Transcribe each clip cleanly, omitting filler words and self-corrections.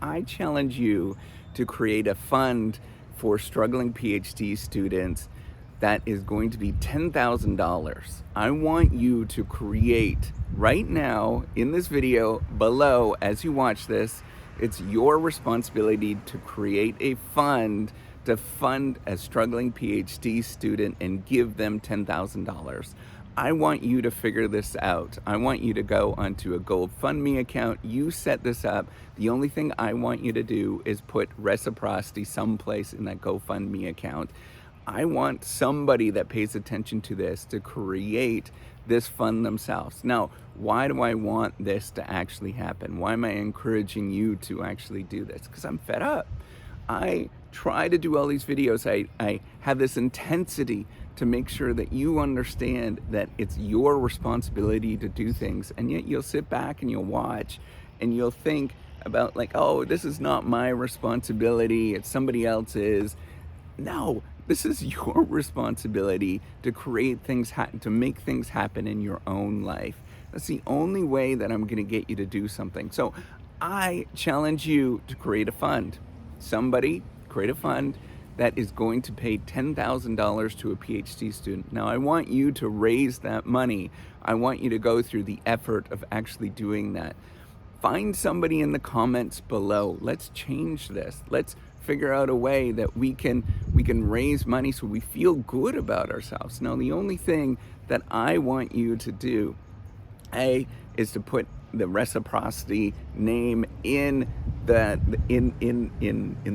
I challenge you to create a fund for struggling PhD students that is going to be $10,000. I want you to create right now in this video below as you watch this. It's your responsibility to create a fund to fund a struggling PhD student and give them $10,000. I want you to figure this out. I want you to go onto a GoFundMe account. You set this up. The only thing I want you to do is put reciprocity someplace in that GoFundMe account. I want somebody that pays attention to this to create this fund themselves. Now, why do I want this to actually happen? Why am I encouraging you to actually do this? Because I'm fed up. I try to do all these videos. I have this intensity to make sure that you understand that it's your responsibility to do things, and yet you'll sit back and you'll watch and you'll think about like, oh, this is not my responsibility, it's somebody else's. No, this is your responsibility to create things, to make things happen in your own life. That's the only way that I'm gonna get you to do something. So I challenge you to create a fund. Somebody create a fund that is going to pay $10,000 to a PhD student. Now, I want you to raise that money. I want you to go through the effort of actually doing that. Find somebody in the comments below. Let's change this. Let's figure out a way that we can raise money so we feel good about ourselves. Now, the only thing that I want you to do, is to put the reciprocity name in the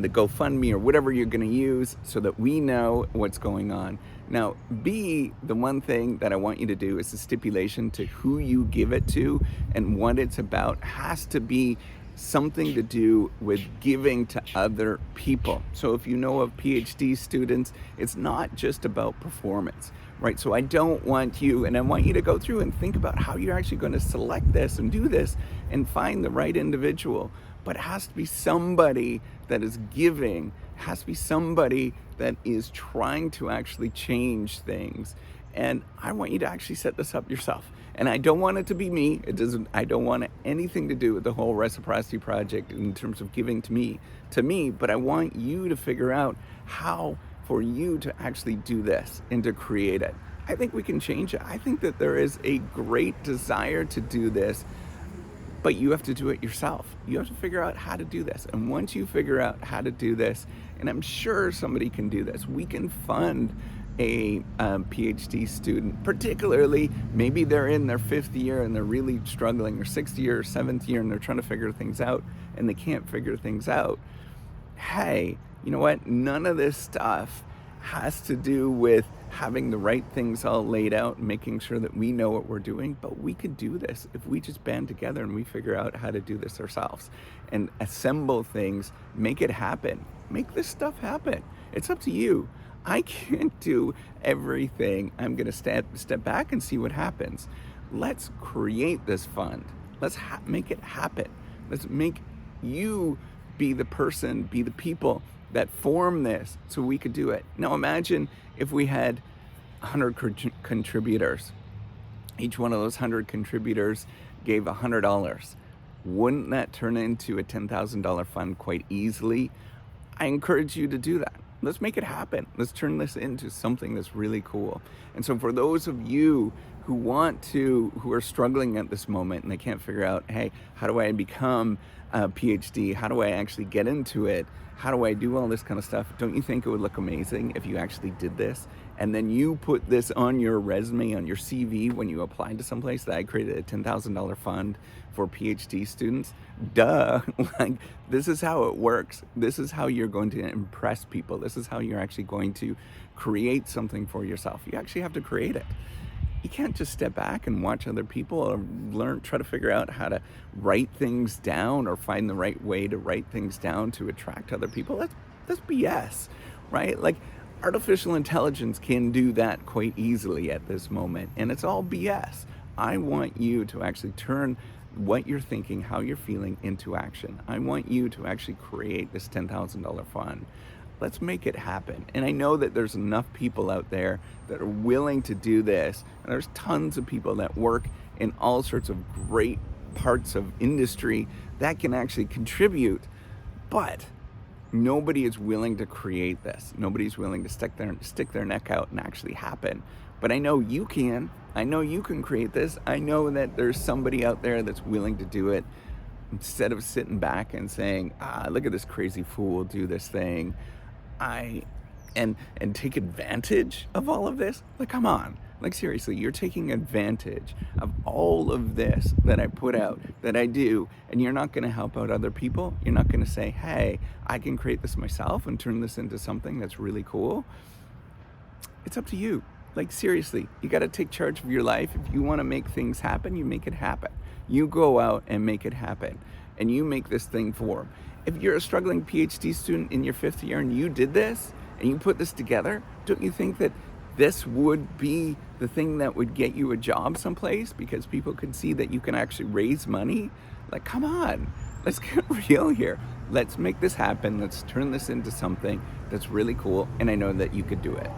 GoFundMe or whatever you're going to use so that we know what's going on. Now, B, the one thing that I want you to do is the stipulation to who you give it to and what it's about has to be something to do with giving to other people. So if you know of PhD students, it's not just about performance, right? So I don't want you, and I want you to go through and think about how you're actually going to select this and do this and find the right individual. But it has to be somebody that is giving, it has to be somebody that is trying to actually change things. And I want you to actually set this up yourself. And I don't want it to be me. I don't want anything to do with the whole reciprocity project in terms of giving to me, but I want you to figure out how for you to actually do this and to create it. I think we can change it. I think that there is a great desire to do this, but you have to do it yourself. You have to figure out how to do this. And once you figure out how to do this, and I'm sure somebody can do this, we can fund a PhD student, particularly maybe they're in their 5th year and they're really struggling, or 6th year or 7th year, and they're trying to figure things out and they can't figure things out. Hey, you know what? None of this stuff has to do with having the right things all laid out and making sure that we know what we're doing, but we could do this if we just band together and we figure out how to do this ourselves and assemble things, make it happen, make this stuff happen. It's up to you. I can't do everything. I'm going to step back and see what happens. Let's create this fund. Let's make it happen. Let's make you be the person, be the people that form this so we could do it. Now imagine if we had 100 contributors. Each one of those 100 contributors gave $100. Wouldn't that turn into a $10,000 fund quite easily? I encourage you to do that. Let's make it happen. Let's turn this into something that's really cool. And so for those of you who are struggling at this moment and they can't figure out, hey, how do I become a PhD? How do I actually get into it? How do I do all this kind of stuff? Don't you think it would look amazing if you actually did this? And then you put this on your resume, on your CV when you applied to someplace that I created a $10,000 fund for PhD students. Duh, like this is how it works. This is how you're going to impress people. This is how you're actually going to create something for yourself. You actually have to create it. You can't just step back and watch other people or try to figure out how to write things down or find the right way to write things down to attract other people. That's BS, right? Like artificial intelligence can do that quite easily at this moment, and it's all BS. I want you to actually turn what you're thinking, how you're feeling into action. I want you to actually create this $10,000 fund. Let's make it happen. And I know that there's enough people out there that are willing to do this. And there's tons of people that work in all sorts of great parts of industry that can actually contribute. But nobody is willing to create this. Nobody's willing to stick their neck out and actually happen. But I know you can. I know you can create this. I know that there's somebody out there that's willing to do it. Instead of sitting back and saying, look at this crazy fool do this thing, I and take advantage of all of this. Like, come on. Like, seriously, you're taking advantage of all of this that I put out, that I do, and you're not going to help out other people. You're not going to say, hey, I can create this myself and turn this into something that's really cool. It's up to you. Like, seriously, you got to take charge of your life. If you want to make things happen, you make it happen. You go out and make it happen, and you make this thing form. If you're a struggling PhD student in your 5th year and you did this and you put this together, don't you think that this would be the thing that would get you a job someplace because people can see that you can actually raise money? Like, come on, let's get real here. Let's make this happen. Let's turn this into something that's really cool. And I know that you could do it.